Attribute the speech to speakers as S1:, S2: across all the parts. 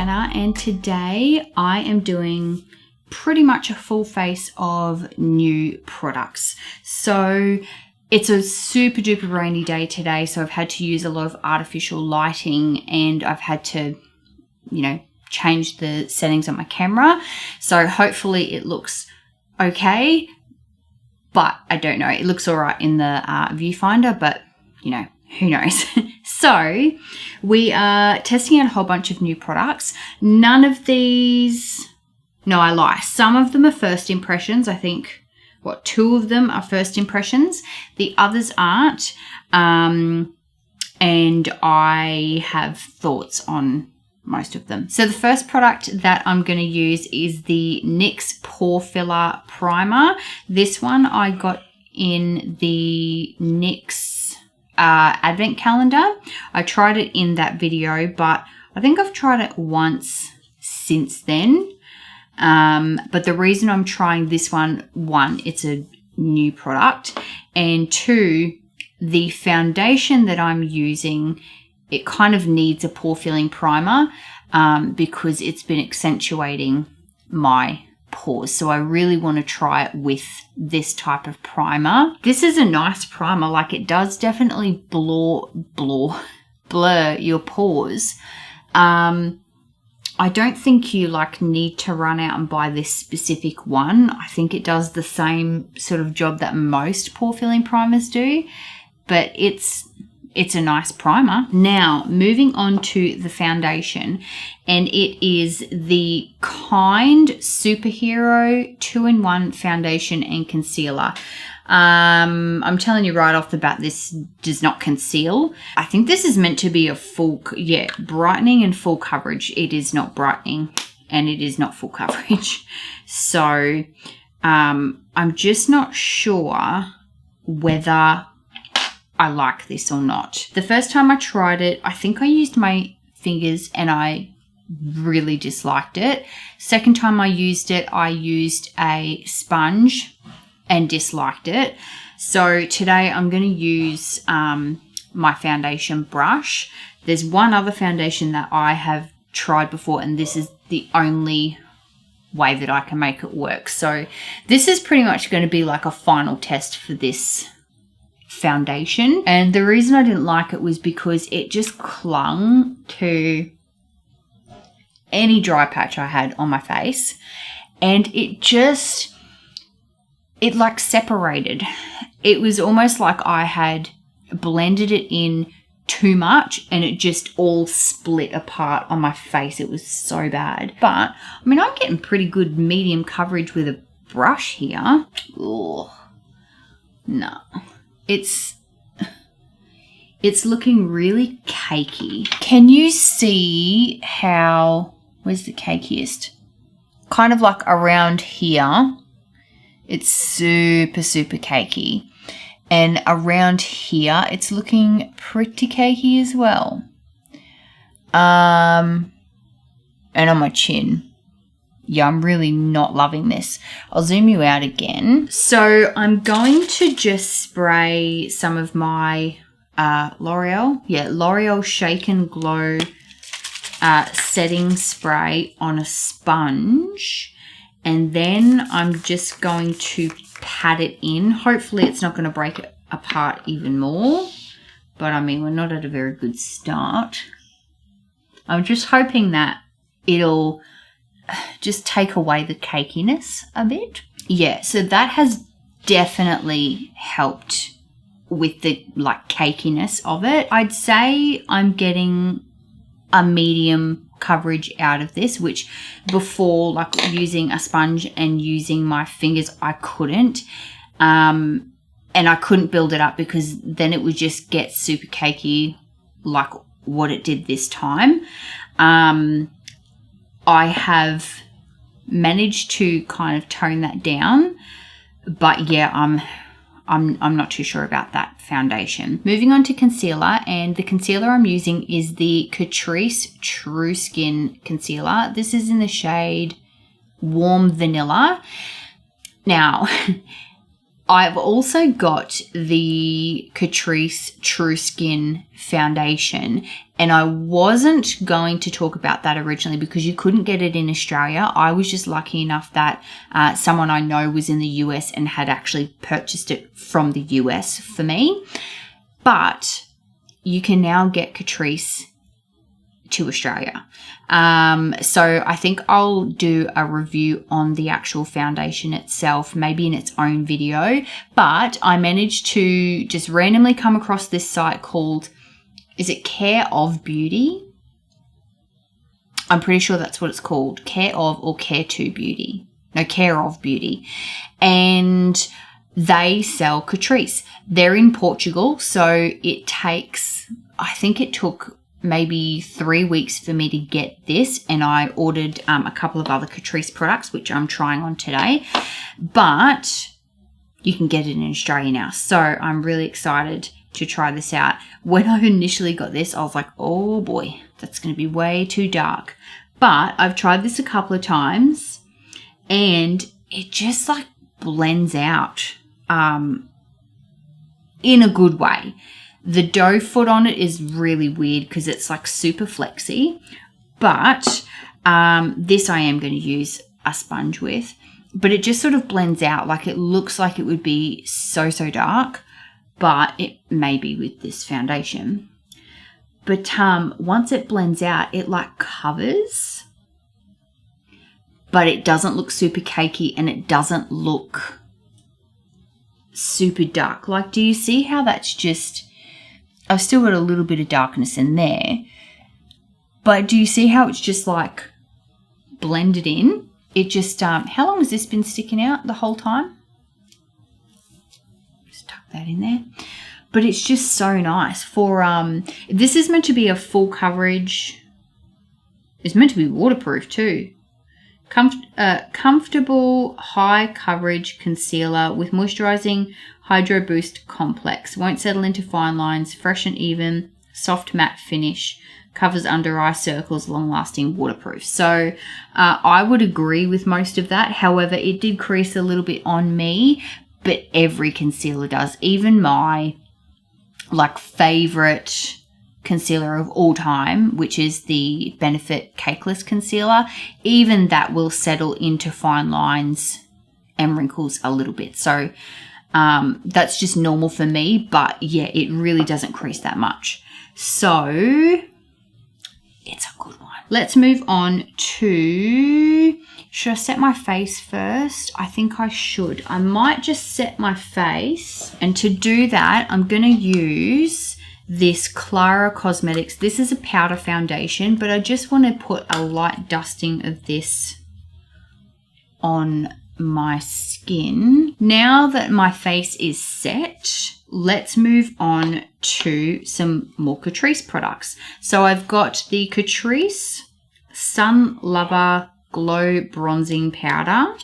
S1: Jenna, and today I am doing pretty much a full face of new products. So it's a super duper rainy day today, so I've had to use a lot of artificial lighting and I've had to, change the settings on my camera. So hopefully it looks okay, but I don't know. It looks all right in the viewfinder, but who knows? So we are testing out a whole bunch of new products. None of these, no, I lie. Some of them are first impressions. I think, two of them are first impressions. The others aren't. And I have thoughts on most of them. So the first product that I'm going to use is the NYX Pore Filler Primer. This one I got in the NYX advent calendar. I tried it in that video, but I think I've tried it once since then. But the reason I'm trying this one, it's a new product, and two, the foundation that I'm using, it kind of needs a pore filling primer because it's been accentuating my pores. So I really want to try it with this type of primer. This is a nice primer. Like, it does definitely blur your pores. I don't think you need to run out and buy this specific one. I think it does the same sort of job that most pore filling primers do, but it's a nice primer. Now, moving on to the foundation, and it is the Kind Superhero 2-in-1 foundation and concealer. I'm telling you right off the bat, this does not conceal. I think this is meant to be a brightening and full coverage. It is not brightening and it is not full coverage. So, I'm just not sure whether I like this or not. The first time I tried it, I think I used my fingers and I really disliked it. Second time I used it, I used a sponge and disliked it. So today I'm going to use my foundation brush. There's one other foundation that I have tried before, and this is the only way that I can make it work. So this is pretty much going to be like a final test for this foundation. And the reason I didn't like it was because it just clung to any dry patch I had on my face, and it separated. It was almost like I had blended it in too much and it just all split apart on my face. It was so bad. But I'm getting pretty good medium coverage with a brush here. Ugh. No. It's looking really cakey. Can you see how, where's the cakiest? Kind of like around here, it's super, super cakey. And around here, it's looking pretty cakey as well. And on my chin. Yeah, I'm really not loving this. I'll zoom you out again. So I'm going to just spray some of my L'Oreal Shake and Glow setting spray on a sponge. And then I'm just going to pat it in. Hopefully it's not going to break it apart even more. But we're not at a very good start. I'm just hoping that it'll just take away the cakiness a bit. Yeah, so that has definitely helped with the cakiness of it. I'd say I'm getting a medium coverage out of this, which before, using a sponge and using my fingers, I couldn't. And I couldn't build it up because then it would just get super cakey like what it did this time. I have managed to kind of tone that down, but yeah, I'm not too sure about that foundation. Moving on to concealer, and the concealer I'm using is the Catrice True Skin Concealer. This is in the shade Warm Vanilla. Now, I've also got the Catrice True Skin foundation, and I wasn't going to talk about that originally because you couldn't get it in Australia. I was just lucky enough that someone I know was in the US and had actually purchased it from the US for me. But you can now get Catrice to Australia. So I think I'll do a review on the actual foundation itself, maybe in its own video. But I managed to just randomly come across this site called, is it Care of Beauty? I'm pretty sure that's what it's called. Care of or Care to Beauty. No, Care of Beauty. And they sell Catrice. They're in Portugal, so it takes, I think it took maybe 3 weeks for me to get this, and I ordered a couple of other Catrice products, which I'm trying on today, but you can get it in Australia now. So I'm really excited to try this out. When I initially got this, I was like, oh boy, that's going to be way too dark. But I've tried this a couple of times and it just like blends out in a good way. The doe foot on it is really weird because it's like super flexy, but this I am going to use a sponge with, but it just sort of blends out. Like it looks like it would be so dark, but it may be with this foundation. But once it blends out, it like covers, but it doesn't look super cakey and it doesn't look super dark. Like, do you see how that's just, I've still got a little bit of darkness in there, but do you see how it's just like blended in? It just, how long has this been sticking out? The whole time? Just tuck that in there. But it's just so nice for, this is meant to be a full coverage. It's meant to be waterproof too. Comfortable high coverage concealer with moisturizing Hydro Boost Complex. Won't settle into fine lines. Fresh and even. Soft matte finish. Covers under eye circles. Long lasting, waterproof. So I would agree with most of that. However, it did crease a little bit on me, but every concealer does. Even my like favorite concealer of all time, which is the Benefit Cakeless Concealer, even that will settle into fine lines and wrinkles a little bit. So that's just normal for me, but yeah, it really doesn't crease that much. So it's a good one. Let's move on to, should I set my face first? I think I should. I might just set my face, and to do that, I'm going to use this Clara Cosmetics. This is a powder foundation, but I just want to put a light dusting of this on my skin. Now that my face is set, let's move on to some more Catrice products. So I've got the Catrice Sun Lover Glow Bronzing Powder,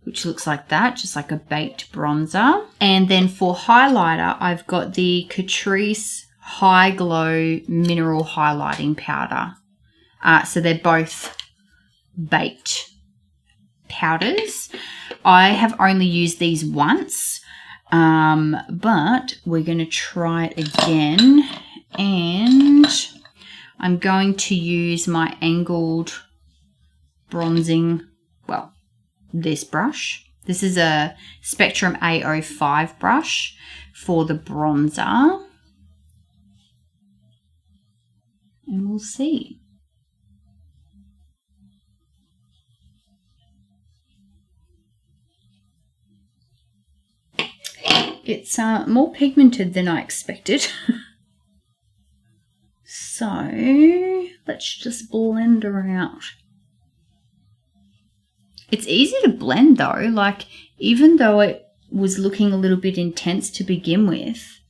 S1: which looks like that, just like a baked bronzer. And then for highlighter, I've got the Catrice High Glow Mineral Highlighting Powder. So they're both baked powders. I have only used these once, but we're going to try it again. And I'm going to use my angled bronzing, well, this brush. This is a Spectrum A05 brush for the bronzer. And we'll see. It's more pigmented than I expected. So let's just blend her out. It's easy to blend though, like even though it was looking a little bit intense to begin with,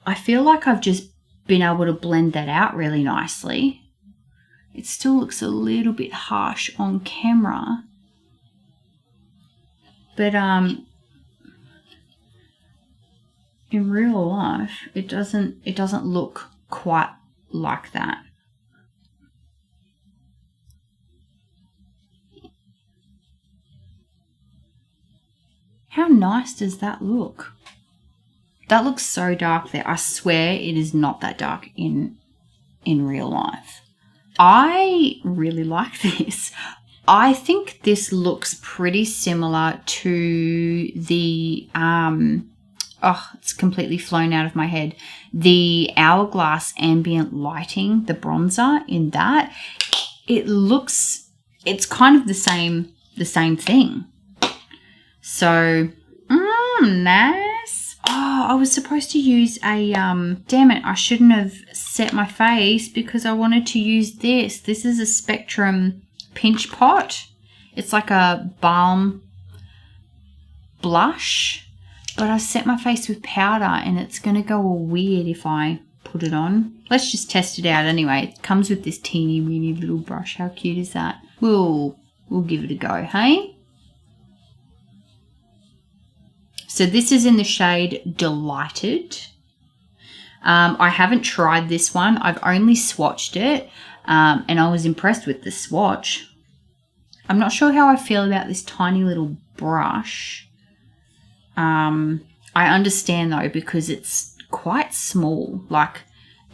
S1: I feel like I've just been able to blend that out really nicely. It still looks a little bit harsh on camera, but in real life it doesn't look quite like that. How nice does that look? That looks so dark there. I swear it is not that dark in real life. I really like this. I think this looks pretty similar to the, it's completely flown out of my head. The Hourglass Ambient Lighting, the bronzer in that. It's kind of the same thing. So, nice. Oh, I was supposed to use a, damn it, I shouldn't have set my face because I wanted to use this. This is a Spectrum Pinch Pot. It's like a balm blush, but I set my face with powder and it's going to go all weird if I put it on. Let's just test it out anyway. It comes with this teeny weeny little brush. How cute is that? We'll give it a go, hey? So this is in the shade Delighted. I haven't tried this one. I've only swatched it, and I was impressed with the swatch. I'm not sure how I feel about this tiny little brush. I understand though, because it's quite small. Like,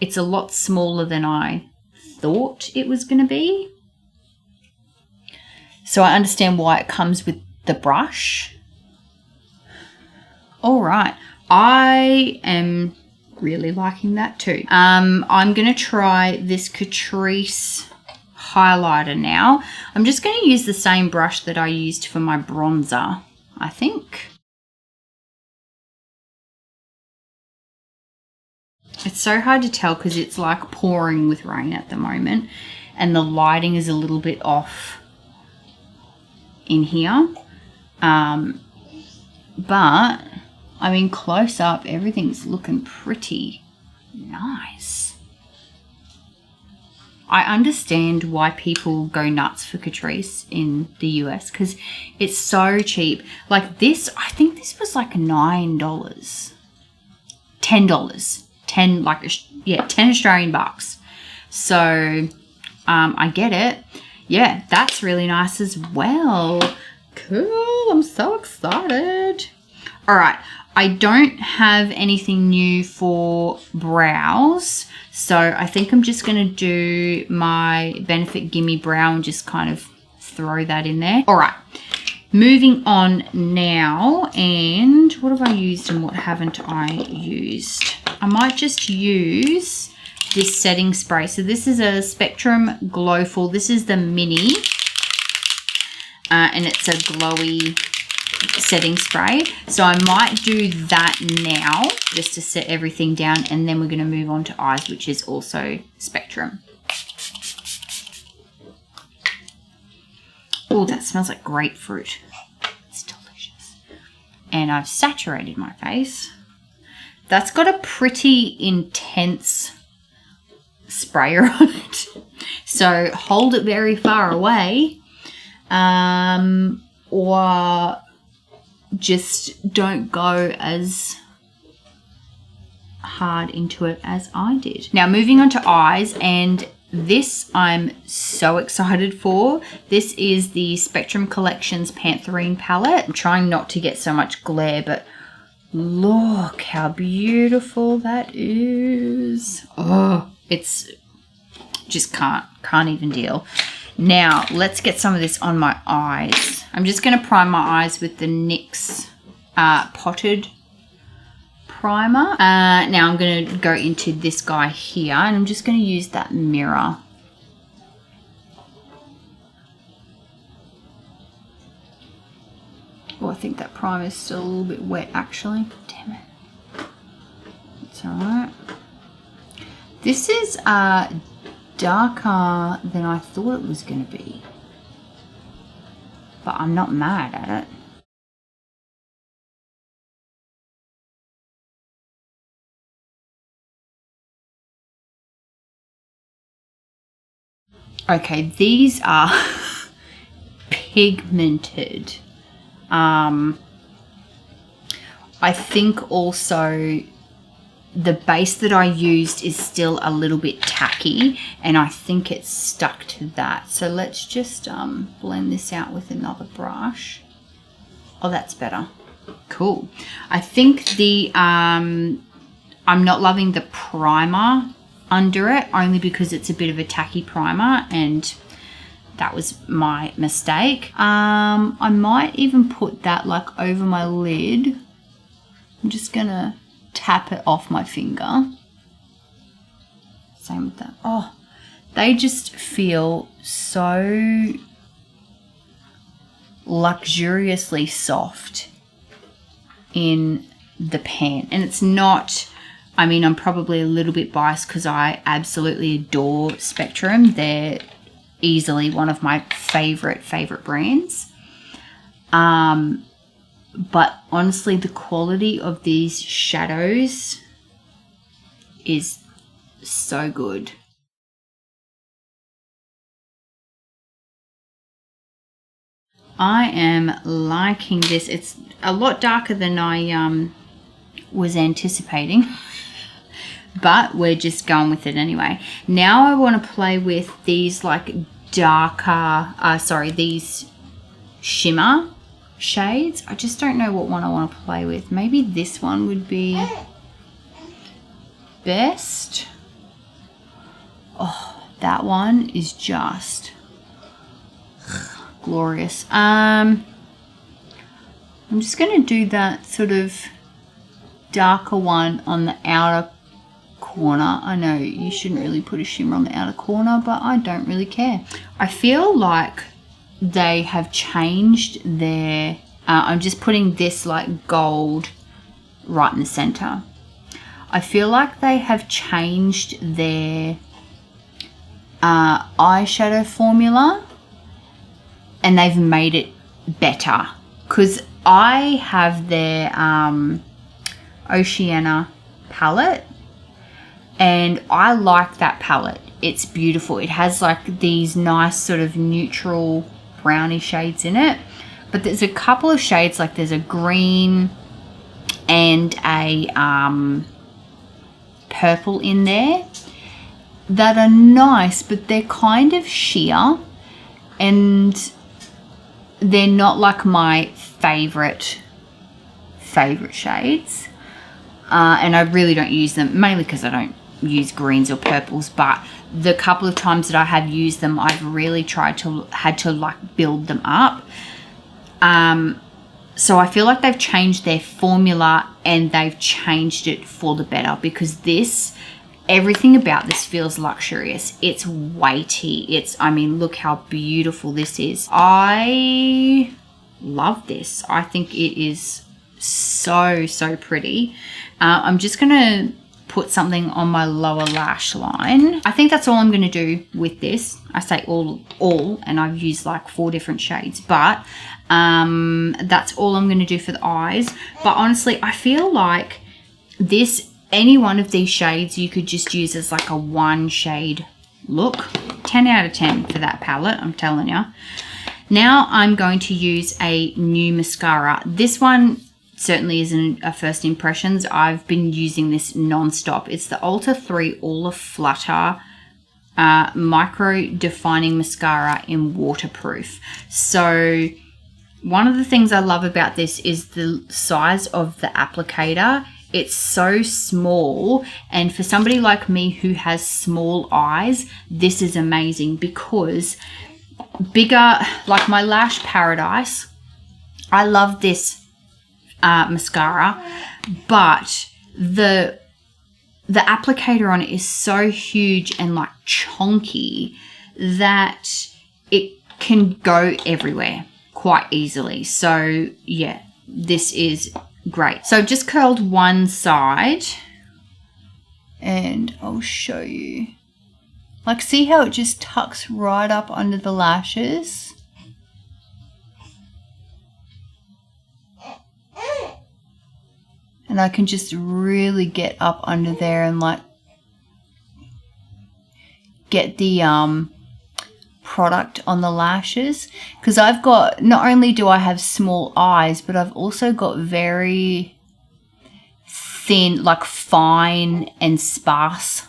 S1: it's a lot smaller than I thought it was going to be. So I understand why it comes with the brush. All right, I am really liking that too. I'm going to try this Catrice highlighter now. I'm just going to use the same brush that I used for my bronzer, I think. It's so hard to tell because it's like pouring with rain at the moment and the lighting is a little bit off in here. But I mean, close up, everything's looking pretty nice. I understand why people go nuts for Catrice in the US because it's so cheap. Like this, I think this was like $9. $10. 10 Australian bucks. So, I get it. Yeah, that's really nice as well. Cool, I'm so excited. All right, I don't have anything new for brows, so I think I'm just going to do my Benefit Gimme Brow and just kind of throw that in there. All right, moving on now, and what have I used and what haven't I used? I might just use this setting spray. So this is a Spectrum Glowful. This is the mini, and it's a glowy setting spray. So I might do that now just to set everything down, and then we're going to move on to eyes, which is also Spectrum. Oh, that smells like grapefruit. It's delicious. And I've saturated my face. That's got a pretty intense sprayer on it. So hold it very far away, or just don't go as hard into it as I did. Now moving on to eyes, and this I'm so excited for. This is the Spectrum Collections Pantherine palette. I'm trying not to get so much glare, but look how beautiful that is. Oh, it's just can't even deal. Now let's get some of this on my eyes. I'm just going to prime my eyes with the NYX Potted primer. Now I'm going to go into this guy here, and I'm just going to use that mirror. Oh, I think that primer is still a little bit wet actually. Damn it. It's alright. This is darker than I thought it was going to be, but I'm not mad at it. Okay, these are pigmented. I think also the base that I used is still a little bit tacky, and I think it's stuck to that. So let's just blend this out with another brush. Oh, that's better. Cool. I think the I'm not loving the primer under it, only because it's a bit of a tacky primer, and that was my mistake. I might even put that like over my lid. I'm just gonna tap it off my finger. Same with that. Oh, they just feel so luxuriously soft in the pan. And it's not, I mean, I'm probably a little bit biased because I absolutely adore Spectrum. They're easily one of my favorite brands. But honestly, the quality of these shadows is so good. I am liking this. It's a lot darker than I was anticipating, but we're just going with it anyway. Now I want to play with these like darker, these shimmer shades. I just don't know what one I want to play with. Maybe this one would be best. Oh, that one is just glorious. I'm just going to do that sort of darker one on the outer corner. I know you shouldn't really put a shimmer on the outer corner, but I don't really care. I feel like they have changed their I'm just putting this like gold right in the center. I feel like they have changed their eyeshadow formula, and they've made it better, because I have their Oceana palette, and I like that palette. It's beautiful. It has like these nice sort of neutral browny shades in it, but there's a couple of shades, like there's a green and a purple in there that are nice, but they're kind of sheer, and they're not like my favorite shades, and I really don't use them, mainly because I don't use greens or purples, but the couple of times that I have used them, I've really had to like build them up. So I feel like they've changed their formula, and they've changed it for the better, because everything about this feels luxurious. It's weighty. I mean, look how beautiful this is. I love this. I think it is so pretty. I'm just going to put something on my lower lash line. I think that's all I'm going to do with this. I say all, and I've used like 4 different shades, but that's all I'm going to do for the eyes. But honestly, I feel like any one of these shades you could just use as like a 1 shade look. 10 out of 10 for that palette, I'm telling you. Now I'm going to use a new mascara. This one certainly isn't a first impressions. I've been using this non-stop. It's the Ulta 3 All Flutter Micro Defining Mascara in Waterproof. So one of the things I love about this is the size of the applicator. It's so small, and for somebody like me who has small eyes, this is amazing, because bigger, like my Lash Paradise, I love this mascara, but the applicator on it is so huge and like chunky that it can go everywhere quite easily. So yeah, this is great. So I've just curled one side, and I'll show you. Like, see how it just tucks right up under the lashes? And I can just really get up under there and like get the product on the lashes, because I've got, not only do I have small eyes, but I've also got very thin, like fine and sparse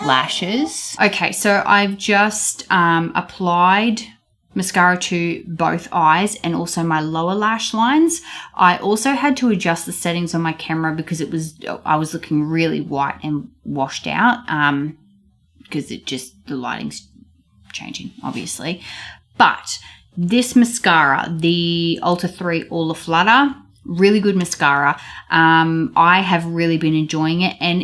S1: lashes. Okay, so I've just applied mascara to both eyes and also my lower lash lines. I also had to adjust the settings on my camera because I was looking really white and washed out because the lighting's changing, obviously. But this mascara, the Ulta 3 All the Flutter, really good mascara. I have really been enjoying it, and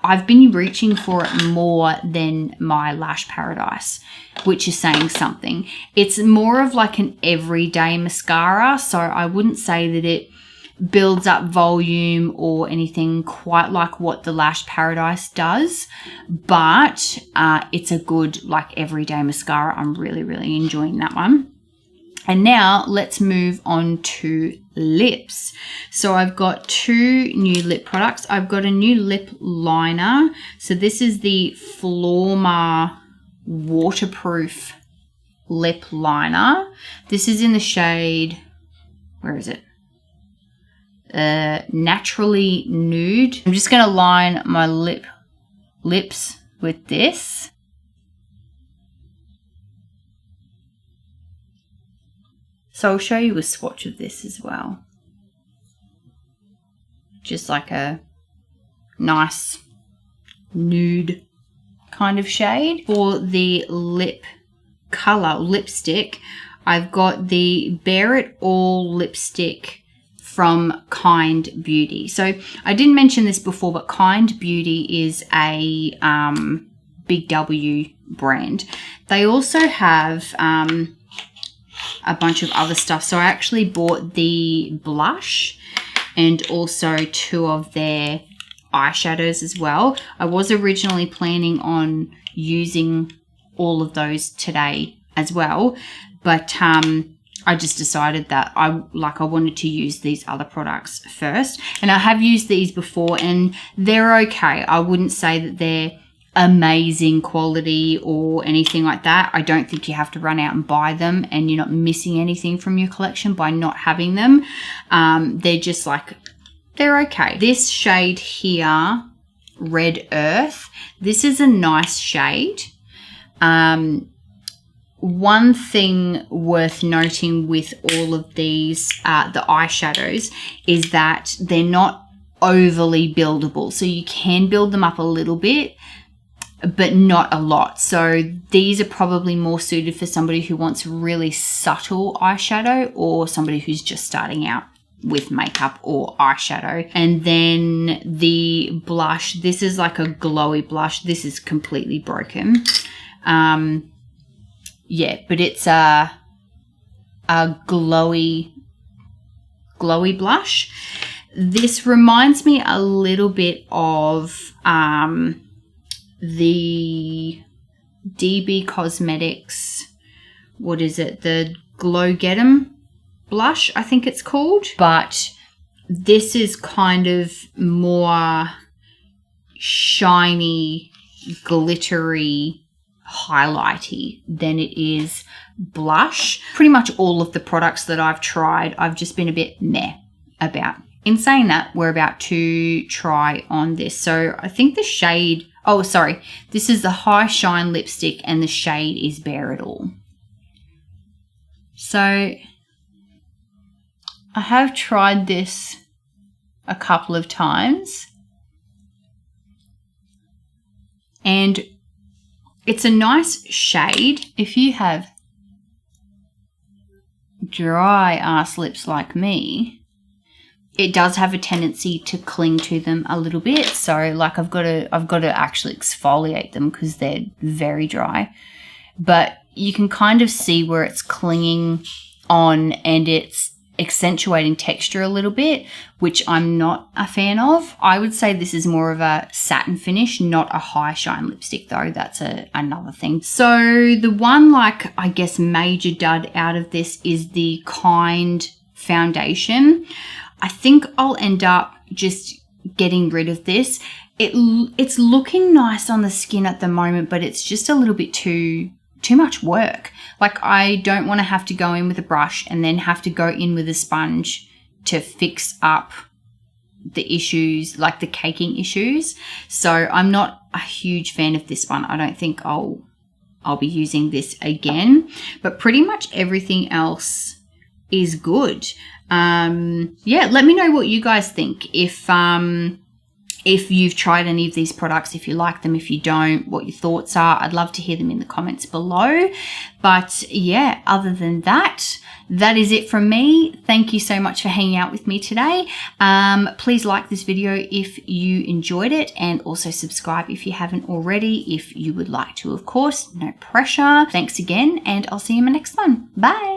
S1: I've been reaching for it more than my Lash Paradise, which is saying something. It's more of like an everyday mascara, so I wouldn't say that it builds up volume or anything quite like what the Lash Paradise does, but it's a good like everyday mascara. I'm really, really enjoying that one. And now let's move on to lips. So I've got 2 new lip products. I've got a new lip liner. So this is the Florma waterproof lip liner. This is in the shade, where is it? Naturally Nude. I'm just going to line my lips with this. So I'll show you a swatch of this as well. Just like a nice nude kind of shade. For the lip color, lipstick, I've got the Bare It All lipstick from Kind Beauty. So I didn't mention this before, but Kind Beauty is a Big W brand. They also have a bunch of other stuff. So I actually bought the blush and also 2 of their eyeshadows as well. I was originally planning on using all of those today as well, but I just decided that I wanted to use these other products first. And I have used these before and they're okay. I wouldn't say that they're amazing quality or anything like that. I don't think you have to run out and buy them and you're not missing anything from your collection by not having them. They're just like, they're okay. This shade here, Red Earth, this is a nice shade. One thing worth noting with all of these, the eyeshadows, is that they're not overly buildable. So you can build them up a little bit, but not a lot. So these are probably more suited for somebody who wants really subtle eyeshadow or somebody who's just starting out with makeup or eyeshadow. And then the blush, this is like a glowy blush. This is completely broken. Yeah, but it's a glowy blush. This reminds me a little bit of the DB Cosmetics, what is it? The Glow Get 'Em blush, I think it's called. But this is kind of more shiny, glittery, highlighty than it is blush. Pretty much all of the products that I've tried, I've just been a bit meh about. In saying that, we're about to try on this. So I think the shade, oh, sorry, this is the High Shine lipstick and the shade is Bare It All. So I have tried this a couple of times and it's a nice shade. If you have dry ass lips like me, it does have a tendency to cling to them a little bit. So like I've got to actually exfoliate them because they're very dry. But you can kind of see where it's clinging on and it's accentuating texture a little bit, which I'm not a fan of. I would say this is more of a satin finish, not a high shine lipstick though. That's another thing. So the one, like, I guess major dud out of this is the Kind foundation. I think I'll end up just getting rid of this. It's looking nice on the skin at the moment, but it's just a little bit too much work. Like, I don't want to have to go in with a brush and then have to go in with a sponge to fix up the issues, like the caking issues. So I'm not a huge fan of this one. I don't think I'll I'll be using this again. But pretty much everything else is good. Yeah, let me know what you guys think. If you've tried any of these products, if you like them, if you don't, what your thoughts are. I'd love to hear them in the comments below. But yeah, other than that, that is it from me. Thank you so much for hanging out with me today. Please like this video if you enjoyed it, and also subscribe if you haven't already, if you would like to, of course. No pressure. Thanks again, and I'll see you in my next one. Bye.